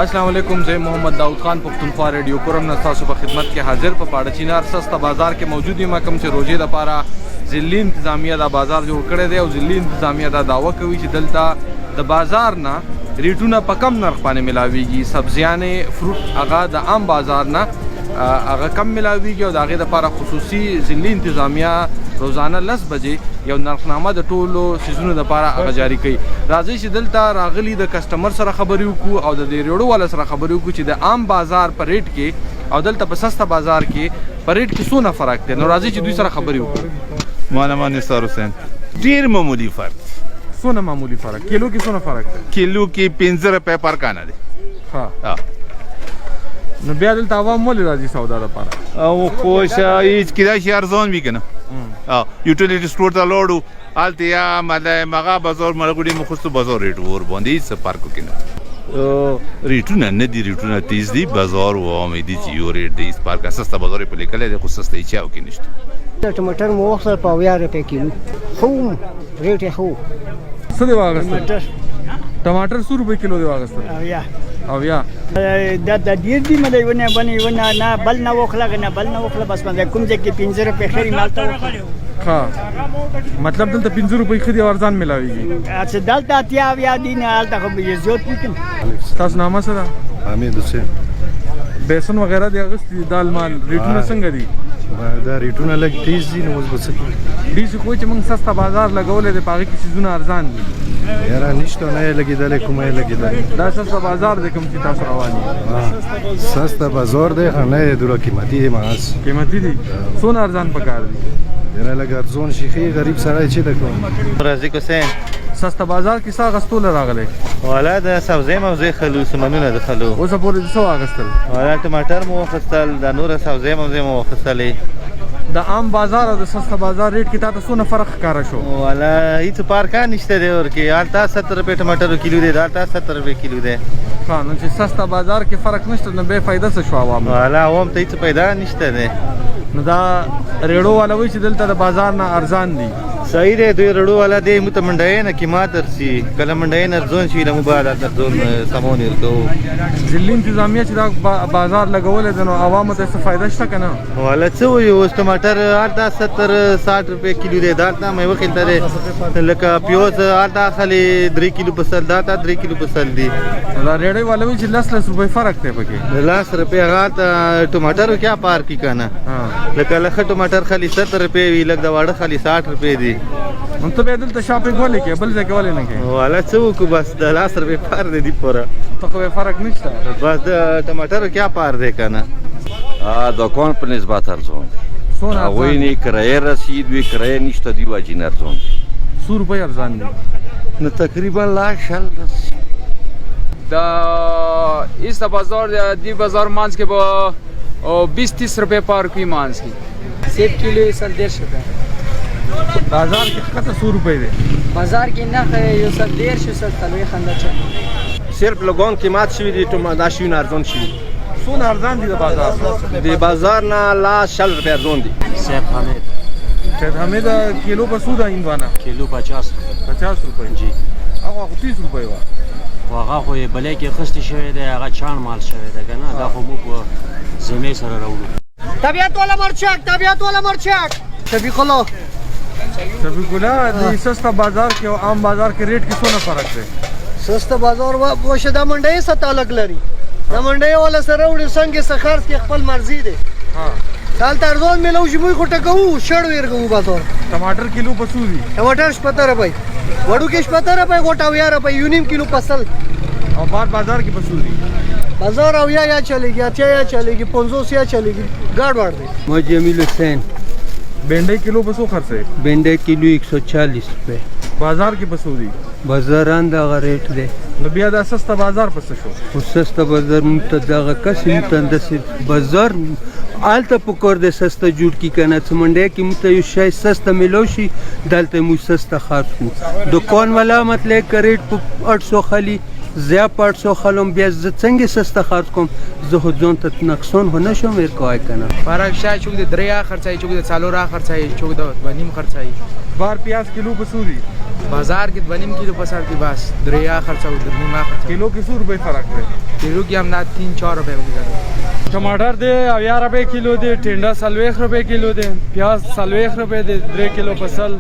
अस्सलाम वालेकुम زه محمد داود خان پښتونخوا ریډیو کوم نه تاسو په خدمت کې حاضر په پاړه چینار سستا بازار کې موجود یم کوم چې روزې لپاره ضلعي انتظامیه دا بازار جوړ کړی دی او ضلعي انتظامیه دا دعوه کوي چې دلته د بازار نه ریټونه په کم نرخ باندې ملاويږي سبزیانې فروټ هغه د عام بازار نه هغه کم ملاويږي او د هغې دپاره خصوصي ضلعي انتظامیه روزانه 10 بجې یو نرخنامه د ټولو سیزونو دپاره هغه جاري کوي راځئ چې دلته راغلي د کسټمر سره خبرې وکړو او د دې ریړو والا سره خبرې وکړو چې د عام بازار په ریټ کې او دلته په سسته بازار کې په ریټ کې څونه فرق دی نو راځئ چې دوی سره خبرې وکړو مانما نثار حسین ډېر معمولي فرق څونه معمولي فرق کیلو کې څونه فرق دی کیلو کې 15 روپۍ پر کانه دی ها نو بیا دلته عوام ولې راځي سودا لپاره او خوش هیڅ کیدای شي ارزان وي که نه یوټیلیټي سټور ته لاړو هلته یا مغه بازار ملګري مخصوص بازار ریټ ور باندې هیڅ فرق کې نه ریټونه نه دي ریټونه تیز دي بازار و امید دي یو ریټ دی سپارک سسته بازار په لیکل دي خو سسته چاو کې نشته ټماټر مو وخت په 80 روپے کیلو خو ریټ خو څه دی واغستل ټماټر 100 روپے کیلو دی واغستل او یا دا ډیر دی مله ونه ونه نه بل نه وخلغ نه بل نه وخله بس باندې کوم ځکه 15 روپے خري مالته ها مطلب دلته 15 روپے خري ارزان ملاويږي اڅ دلته اتیا بیا دین حالت خو به زیات وکم تاسو نامه سره حمید حسین بیسن وغیرہ دی اغستی دال مال ریټونه څنګه دي دا ریټونه لګ تیز دي نو اوس بس دې څه کوی چې موږ سستا بازار لګولې د پاګه کې سيزونه ارزان دي یاره نشته نه لګیدل کومه لګیدل دا سستا بازار د کوم چې تاسو رواني سستا بازار دی نه دغه قیمتي دی ماس قیمتي دي څونه ارزان پکار دي یاره لګ ارزون شيخي غریب سره چې د کوم رازق حسین سستا بازار کې څا غستول راغله والا د سبزی موزه خلوص منونه د خلو اوس پورې څه واغستل والا ټماټر مو خستل د نور سبزی موزه مو خستلې د عام بازار او د سستا بازار ریټ کې تاسو څونه فرق ښکارا شو والا هیڅ فرق نشته دی ور کې آلتا 70 روپے ټماټر کیلو دی آلتا 70 روپے کیلو دی ها نو چې سستا بازار کې فرق نشته نو به فائدہ څه شو عوام والا عوام ته هیڅ پیدا نشته دی نو دا ریړو والا وی چې دلته د بازار نه ارزان دي صحیح دی دوی رړو والا دی متمنډای نه کی ماتر سی کله منډای نه ځون شي له مبارک ځون سمون ورکو ضلعي انتظامیه چې دا بازار لګول دي نو عوامو ته څه فائدہ شته کنه والا څه وي اوس ټماټر آلتا 70 60 روپے کیلو دی دالتا مې وکیل ته لکه پیاز آلتا خالي 3 کیلو پسل داتا 3 کیلو پسل دی دا ریړې والا وی چې 10 روپے فرق دی پکې 10 روپے غات ټماټر کیا پار کی کنه لکه لخه ټماټر خالي 70 روپے وی لګ دا واړه خالي 60 روپے دی نو ته به دلته شاپینګ ولې کې بل ځای کې ولې نه کې والا څه وکړو بس د 10 روپے پار دی پوره ته خو فرق نشته بس د ټماټر کیا پار دی کنه دکان په نسبت ارزون څونه ویني کرایه رسید وی کرایه نشته دی واجی نه ارزون 100 روپے ارزان دي نو تقریبا لا شل دا ایست بازار دی بازار مانس کې با 20-30 روپے پار کوي مانس کې سیب کیلو 110 روپے بازار کې کته 100 روپے دی بازار کې نه یو 110 100 تلوي خنده چا صرف لګون قیمت شوی دی ټماټر شوی نه ارزون شوی څونه ارزان دي د بازار دی بازار نه لا 60 روپے ارزون دی سیب حمید شاید حمید کیلو په سودا ایندوانه کیلو 50 روپے جی هغه 30 روپے و هغه خو بلې کې خسته شوی دی هغه چان مال شوی دی کنه دا خو مو په زمې سره راوړو طبيعت ولا مرچک شفیق الله شفیق الله د سستا بازار کې او عام بازار کې ریټ کې څونه فرق دی سستا بازار و شدا منډي ست الګ لري دا منډي ولا سره وړي څنګه سخرس کې خپل مرزي دی ها دال ترزون ملو شي موږ کوټه کوو شړ ورګو بازار ټماټر کیلو په سودي ټماټر 70 روپے وړو کې 70 روپے गोटा 10 روپے یونیم کیلو پسل او بازار کې په سودي بازار او یا چلےږي اچھا یا چلےږي 500 یا چلےږي ګاډ وړ دی مو جمیل حسین بینډي کیلو په څو خرڅه بینډه کیلو 140 روپے بازار کې په سودي بازاران دا ریټ دی نو بیا دا سستا بازار پس شو خو سستا بازار متدغه کسې متندس بازار آلته پکور د سستا جوړ کی کنه څه منډه کې مت یو شای سستا ملو شي دلته مو سستا خاص کو دکان والا مطلب کریټ په 800 خالی زیا 800 خلم بیا څنګه سستا خرڅ کوم زه خو ځون ته نقصان هو نشم ور کوای کنه فرق شای چوک د دریا خرڅای چوک د 4 خرڅای چوک د ونیم خرڅای بار پیاز کیلو په سودي بازار کې 2.5 کیلو پسر دی بس دریا خرچه و درنی ما خرچه किलो की 100 रुपए फर्क है کیلو کې هم نه 3-4 روپے وګړي टमाटर दे 11 रुपए किलो दे टिंडा 40 रुपए किलो दे प्याज 40 रुपए दे 3 किलो फसल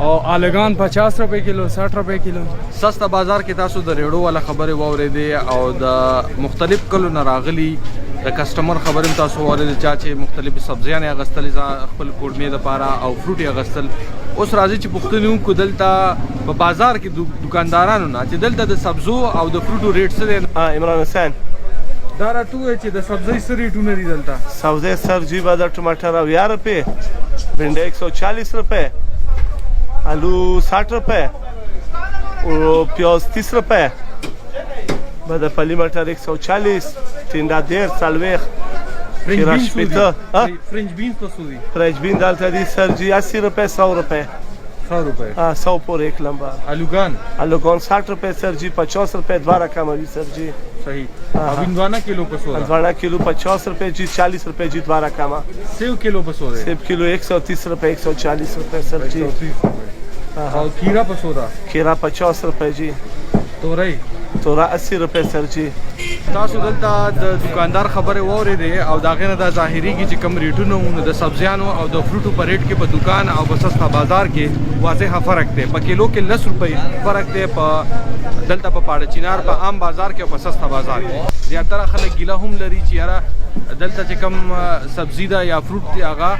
او آلگان 50 रुपए किलो 60 रुपए किलो سستا بازار کې تاسو د ریړو والا خبره واورې دي او د مختلف کلو نه راغلي د کسٹمر خبرم تاسو واورې چا چې مختلف سبزیان اغستل خپل کوډمې د پاره او فروټ اغستل اوس راځي چې پښتنو کو دلته په بازار کې دکاندارانو نه چې دلته د سبزو او د فروټو ریټ څه دي عمران حسین دا راټوي چې د سبزی سره ریټونه دي دلته سبزی سر جی بازار टमाटर 11 रुपए भिंडी 140 रुपए आलू 60 रुपए और प्याज 30 रुपए بدفلی مټر 140 ټینډا 1.5 فرنج खीरा شپېته فرنج بینز په سودی فرنج بین دالته دي سر جی 80 रुपए 100 रुपए 100 रुपए 100 पर एक लंबा आलूगान आलूगोन 60 रुपए सर जी 50 रुपए द्वारा कमरी सर जी सही अबिंदवाना किलो पर सो अदवाना किलो 50 रुपए जी 40 रुपए जी द्वारा कमा सेव किलो पर सो सेब किलो 130 रुपए 140 रुपए सर जी 130 रुपए और खीरा पर सो खीरा 50 रुपए जी तोरई तोरा 80 रुपए सर जी تاسو دلته د دکاندار خبره واورېدې او دا غینه د ظاهري کې چې کم ریټونه د سبزیانو او د فروټو په ریټ کې په دکان او په سستا بازار کې واضح فرق دی په کیلو کې 10 روپۍ فرق دی په دلته په پاړه چینار په عام بازار کې او په سستا بازار کې زیاتره خلک ګیله هم لري چې یاره دلته چې کم سبزی ده یا فروټ دی هغه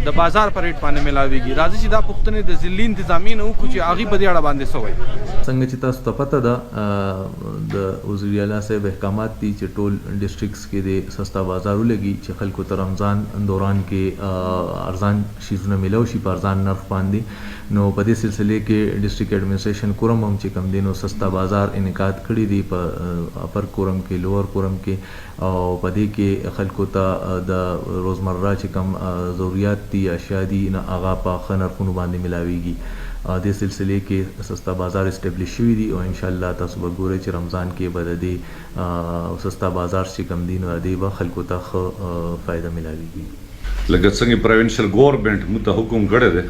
د بازار په ریټ باندې ملاويږي راځي چې دا پښتنې د ځلې انتظامی نه وکړو چې هغه په دې اړه باندې سوې څنګه چې تاسو ته پته ده د وزیر اعلی صاحب احکامات دي چې ټول ډسټریکټس کې د سستا بازارو لګي چې خلکو ته رمضان دوران کې ارزان شیزونه ملو شي په ارزان نرخ باندې نو په دې سلسله کې ډسټریکټ ایڈمنسټریشن کورم هم چې کم دینو سستا بازار انعقاد کړی دی په اپر کورم کې لوور کورم کې او په دې کې خلکو ته د روزمره چې کم ضرورت دي اشیاء دي نه هغه په ښه نرخونو باندې ملاويږي د سلسله کې سستا بازار اسټابلیش شوی دی او ان شاء الله تاسو به ګورئ چې رمضان کې به د سستا بازار چې کم دین او دی به خلکو ته فائدہ ملاويږي لکه څنګه پروینشل گورنمنت مو ته حکم کړی دی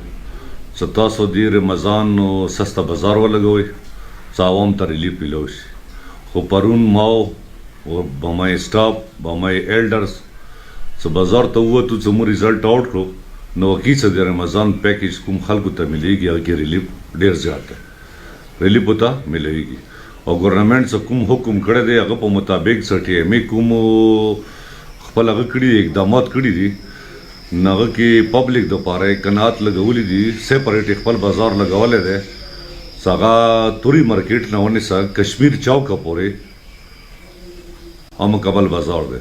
چې تاسو د رمضان نو سستا بازار ولګوئ چې عوام ته ریلیف ملو شي خو پرون ماو او بمای سټاف بمای ایلډرز چې بازار ته ووتو چې مو ریزلټ آوټ کړو نو کی څه د رمضان پیکیج کوم خلکو ته مليږي هغه کې ریلیف ډیر زیات دی ریلیف ته مليږي او ګورنمنت څخه کوم حکم کړی دی هغه په مطابق سټي می کوم خپل هغه کړی اقدامات کړی دي نغه کې پبلک د پاره قناعت لګولې دي سیپریټ خپل بازار لګولې ده څنګه توري مارکیټ نه ونی سره کشمیر چوک پورې هم قبل بازار ده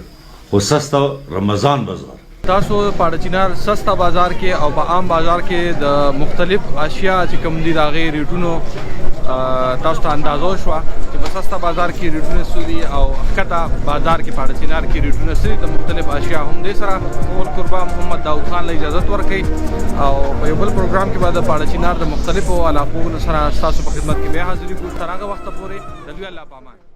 خو سستا رمضان بازار تاسو پاړه چینار سستا بازار کې او په عام بازار کې د مختلف اشیاء چې کوم دي راغې ریټونو تاسو ته اندازو شو چې په سستا بازار کې ریټونه سودي او کته بازار کې پاړه چینار کې ریټونه سودي د مختلف اشیاء هم دي سره اور قربان محمد داود خان له اجازه ورکړي او په یو بل پروګرام کې بعد پاړه چینار د مختلفو علاقو سره تاسو په خدمت کې بیا حاضر یو تر هغه وخت پورې د الله پامان